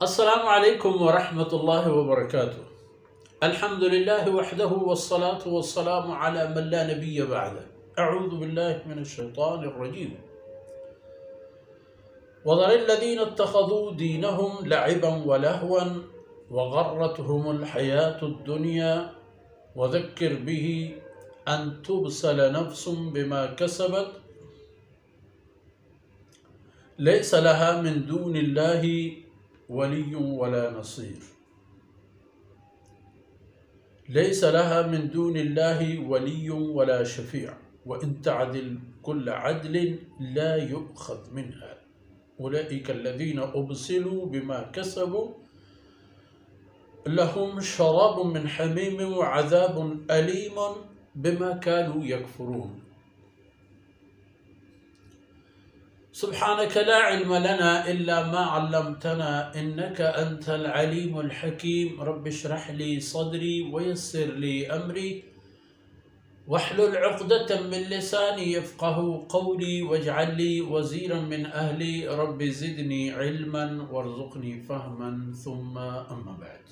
السلام عليكم ورحمة الله وبركاته. الحمد لله وحده والصلاة والسلام على من لا نبي بعده. أعوذ بالله من الشيطان الرجيم. وذر الذين اتخذوا دينهم لعبا ولهوا وغرتهم الحياة الدنيا وذكر به أن تبسل نفس بما كسبت ليس لها من دون الله ولي ولا نصير. ليس لها من دون الله ولي ولا شفيع وإن تعدل كل عدل لا يؤخذ منها. أولئك الذين أبسلوا بما كسبوا لهم شراب من حميم وعذاب أليم بما كانوا يكفرون. سبحانك لا علم لنا إلا ما علمتنا إنك أنت العليم الحكيم. رب اشرح لي صدري ويسر لي أمري واحلل عقدة من لساني يفقه قولي واجعل لي وزيرا من أهلي. رب زدني علما وارزقني فهما ثم أما بعد.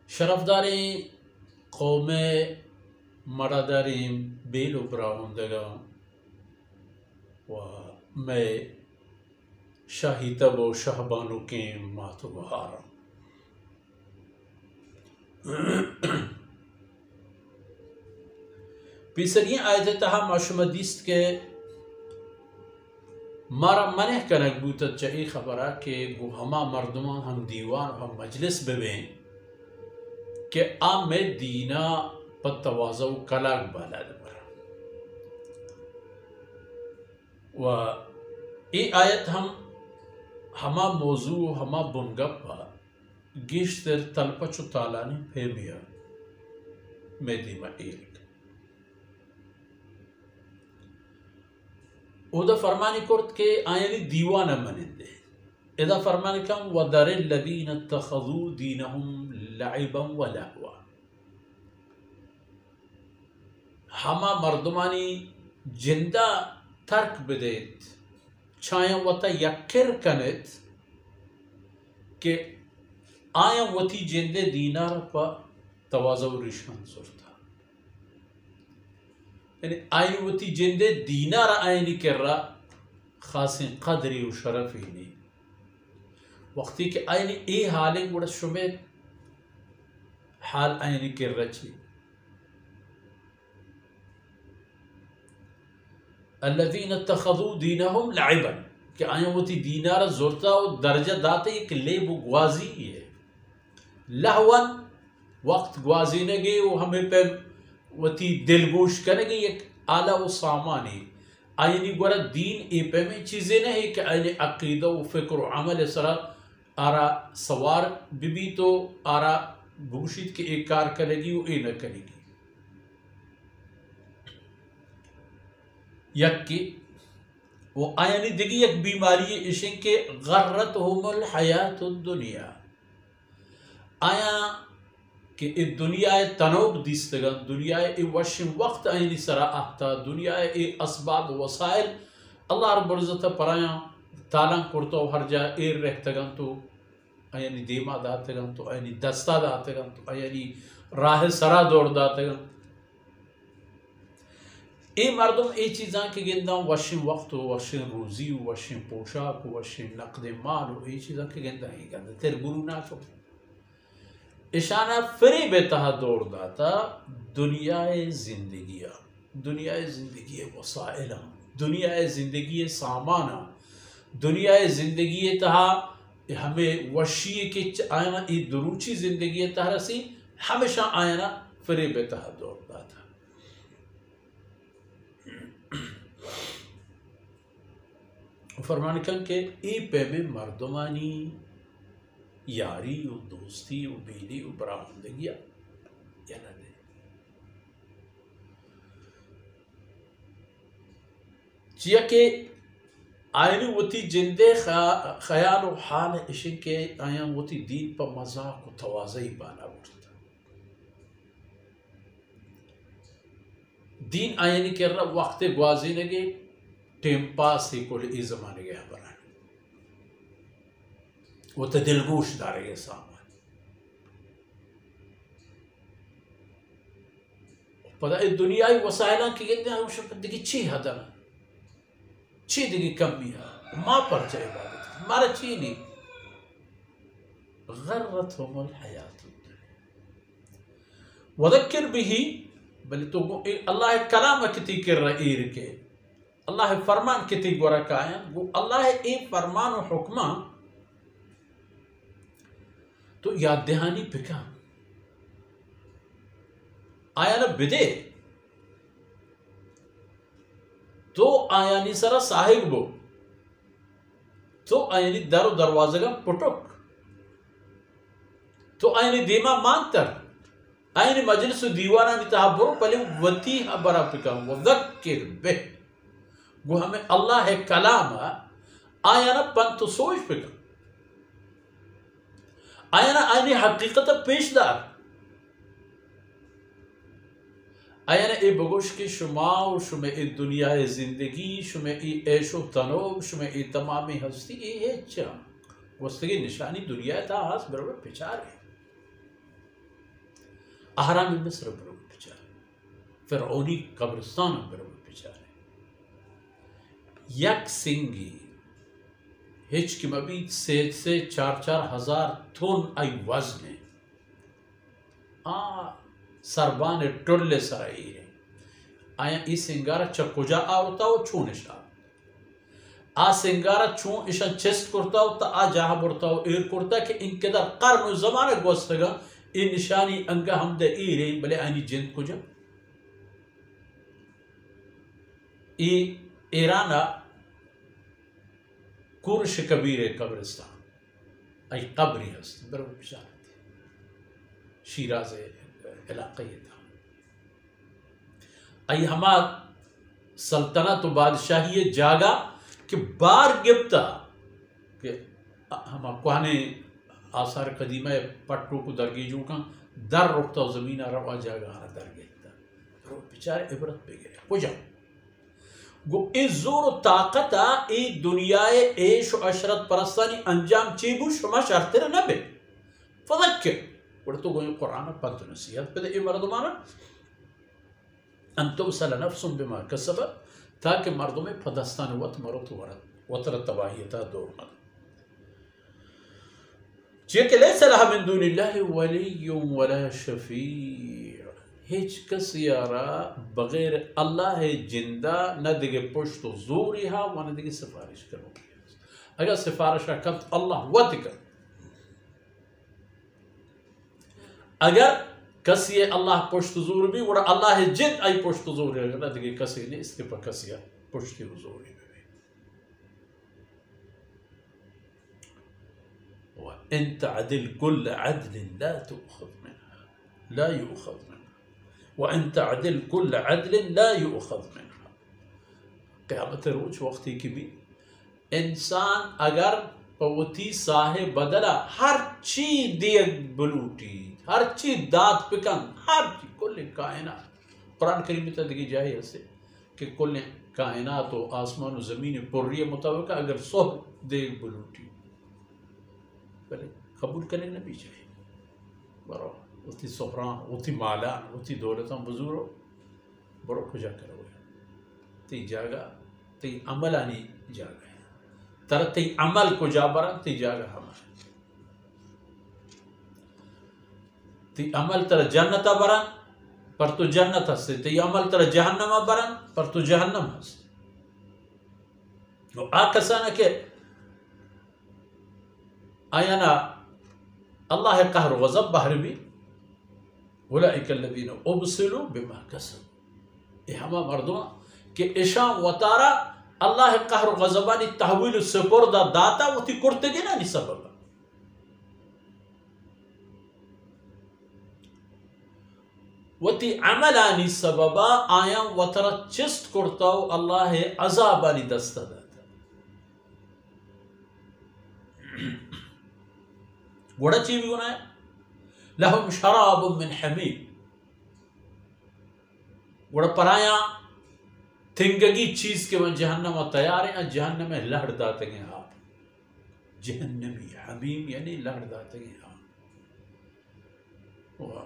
شرفداری قوم مراداریم بیلو براوندگان و میں شاہی تب و شہبانو کے ماتو بہارا پیسرین آیت تہا معشومدیست کے مارا منہ کنک بوتت چاہی خبرہ کہ گو ہما مردمان ہم دیوان ہم مجلس ببین کہ آم میں دینا پت توازو کلاک بالا دبرا و ای آیت ہما موضوع ہما بنگپ پا گیشتر تلپچو تالانی پھیمیا میں دیما ایلک او دا فرمانی کرد کہ آیانی دیوانا منندے اذا فرمانی کم وَذَرِ الَّذِينَ اتَّخَذُوا دِينَهُمْ لَعِبًا وَلَهْوًا. ہما مردمانی جندہ ترک بدیت چھایاں وطا یکر کنت کہ آیاں وطی جندے دینار پا توازو رشان سرتا یعنی آئین وطی جندے دینار آئینی کر رہا خاص قدری و شرفی نہیں وقتی کہ آئینی ای حالیں گوڑا شمیت حال آئینی کر رہا چی الذین اتخذوا دینہم لعبا کہ آئین وہ تی دینار زورتا و درجہ داتے ایک لیب و گوازی ہے لہون وقت گوازی نگے و ہمیں پہ وہ تی دل گوش کرنے گے ایک آلہ و سامانی آئینی گورا دین ای پہ میں چیزیں نہیں کہ آئینی عقیدہ و فکر و عمل سرا آرا سوار بی تو آرا بوشید کے ایک کار کرے گی و اے نہ کرے گی یک کی وہ آیانی دیگی ایک بیماری اشن کے غرتہم الحیات الدنیا آیا کہ ای دنیا تنوب دیستگا دنیا ای وشن وقت آئینی سرا آہتا دنیا ای اسباب وسائل اللہ رب العزت پرایا تالان کرتا ہر جا ایر رہتگان تو آیانی دیما داتگان تو آیانی دستا داتگان تو آیانی راہ سرا دور داتگان ای مردم ای چیزاں کی گنداں وشن وقت و وشن روزی و وشن پوشاک و وشن نقد مال و ای چیزاں کی گنداں ہی گنداں تیر گرو نہ چھو اشانہ فری بتہا دور داتا دنیای زندگی وسائلہ دنیای زندگی سامانہ دنیای زندگی تہا ہمیں وشی کے آئینہ ای دروچی زندگی تہا رسی ہمیشہ آئینہ فری بتہا دور داتا فرمان کن کہ ای پہ میں مردمانی یاری و دوستی و بیلی و براہندگی یا نہ دے چیا کہ آئینی وطی جندے خیال و حال اشن کے آئین وطی دین پا مذاق و توازی بالا بڑھتا دین آئینی کر رہا وقت گوازی نگے ٹیم پاس ہی کل ای زمانے گیا برانی وتدلقوش داري سامان فدا الدنيا وسائلان كي قلنا وش بدك تشي هذا تشي دقي كميها ما برجع عبادتك ما رجيني غرتهم الحياة الدنيا وذكر به بل تو الله كلامك كتير رئيرك الله فرمان كتير وركاين الله اي فرمان وحكمه تو یاد دہانی بکا آیا نا بدے تو آیا نی سرا صاحب بو تو آیا نی در و دروازہ کا پٹک تو آیا نی دیما مانتر آیا نی مجلس و دیوانا نی تحبرو پہلے وطی حبرا پکا وذکر بے وہ ہمیں اللہ ہے کلام آیا نا پنت سوچ پکا آیا نا آئینی حقیقت پیش دار آیا نا ای بگوش کی شما و شما ای دنیا زندگی شما ای عیش و تنوب شما ای تمامی ہستی ای ہے چا وستگی نشانی دنیا تا ہاس برابر پچار ہے احرام مصر برابر پچار ہے فرعونی قبرستان برابر پچار ہے یک سنگی ہچ کی مبید سے 4 ہزار تھون آئی وزن سربان ٹولے سرائی ہے آیا ای سنگارا چکوجا آورتا ہو چون اشا سنگارا چون اشا چست کرتا ہو تا جہاں برتا ہو ایر کرتا کہ ان کے در قرن و زمانہ گوستگا ای نشانی انگا ہم دے ایرے بلے آئینی جند کجا ای ایرانا کورش کبیر قبرستان ای قبری ہست برو بشارت شیراز علاقی تھا ای ہما سلطنت و بادشاہی جاگا کہ بار گپتا کہ ہما کوہنے آثار قدیمہ پٹو کو درگیجوں کا در رکھتا و زمینہ روا جاگا ہانا درگیتا رو بچارے عبرت پہ گئے ہو جاؤ گو ای زور و طاقتا ای دنیای عیش و عشرت پرستانی انجام چیبو شما شرطر نبے فذکر ورطو گوئی قرآن پنت نصیحت پہ دے ای مردمانا ان توصل نفس بما کسبت تاکہ مردم پدستان وط مرت وطر تباہیتا دور مد چیئے کہ لیس لها من دون اللہ ولی ولا شفیع ہیچ کسی آرا بغیر اللہ جندہ نہ دیگے پشت و زوری ہا و نہ دیگے سفارش کرو اگر سفارش کمت اللہ وط کر اگر کسی اللہ پشت زور بھی وڑا اللہ جند آئی پشت زوری اگر نہ دیگے کسی نے اس کے پر کسی پشت زوری بھی وَإِن تَعْدِلْ كُلَّ عَدْلٍ لَا تُؤْخَذْ مِنْهَا لا يؤخذ منها وَإِن تَعْدِلْ كُلَّ عَدْلٍ لَا يُؤْخَذْ مِنْهَا قیامت روچ وقتی کی بھی انسان اگر پوتی صاحب بدلا ہر چی دیگ بلوٹی ہر چی داد پکن ہر چی کل کائنات قرآن کریم میں تدگی جائے ایسے کہ کل کائنات و آسمان و زمین پوری مطابق اگر صحب دیگ بلوٹی بلے قبول کرنے نبی چاہیے برو اتی سفران اتی مالان اتی دولتان بزورو برو کجا کرو تی جاگا تی عملانی جاگا ہے تر تی عمل کجا برن تی جاگا ہمارا تی عمل تر جنتا برن پر تو جنت ہستے تی عمل تر جہنم برن پر تو جہنم ہستے وہ آکسانا کہ آیانا اللہ قہر غضب بحر بھی اولئک الذین ابسلوا بما کسبوا یہ ہما مردوں کہ اشام وطارا اللہ قہر غضبانی تحویل سپردہ داتا وہ تی کرتے گی نا نہیں سبب وہ تی عملانی سببا آیا وطرا چست کرتاو اللہ عذابانی دستا داتا گوڑا چی بھی ہونا ہے لہم شراب من حمیم گوڑا پرایا تھنگگی چیز کے من جہنم تیار ہیں جہنم میں لہڑ داتے ہیں آپ جهنمي حميم يعني لارد داتگی و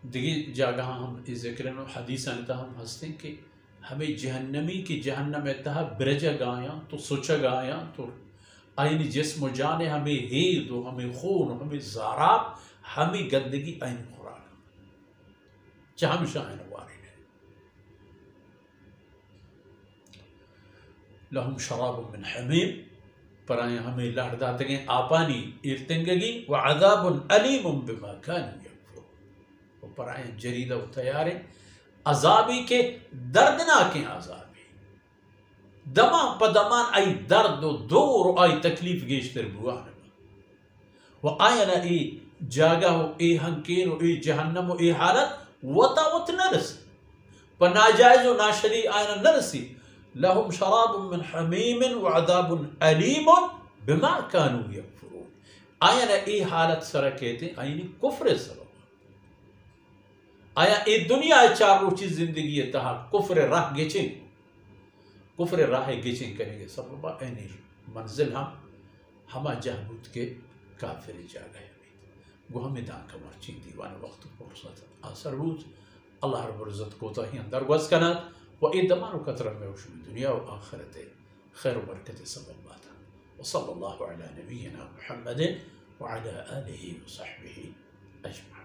دیگه جاگہ ہم ذکر حدیث انتا ہم ہستے ہیں کہ ہمیں جہنمی کی جہنم اتہا برجہ گایاں تو سوچا گایاں تو آئین جسم و جانے ہمیں ہید و ہمیں خون و ہمیں زاراب ہمیں گندگی آئین خوراک چاہم شاہن وارین ہے لہم شراب من حمیم پر آئین ہمیں لہرداتگیں آپانی ارتنگگی وعذاب علیم بما کانوا یکفرون پر آئین جریدہ و تیارے عذابی کے دردناکیں عذابی دمان پا دمان آئی درد و دور و آئی تکلیف گیشتر بوانا و آئین ای جاگہ و ای ہنکین و ای جہنم و ای حالت وطا وط نرسی پا ناجائز و ناشری آئین نرسی لهم شراب من حمیم و عذاب علیم بما كانوا یکفرون آئین ای حالت سرکیتے آئین کفر سرک آیا ای دنیا چار روچی زندگی تہا کفر راہ گیچیں کفر راہ گیچیں کریں گے سببا اینی منزل ہما جہبود کے کافر جا گئے گو ہمیں دان کا مرچین دیوان وقت فرصت آسر بود اللہ رب العزت کو تاہین درگوز کنات و ای دمان و کتر میں وشوی دنیا و آخرت خیر و برکت سبب باتا وصلی اللہ علی نبینا محمد وعلى آلہ وصحبہ اجمعین.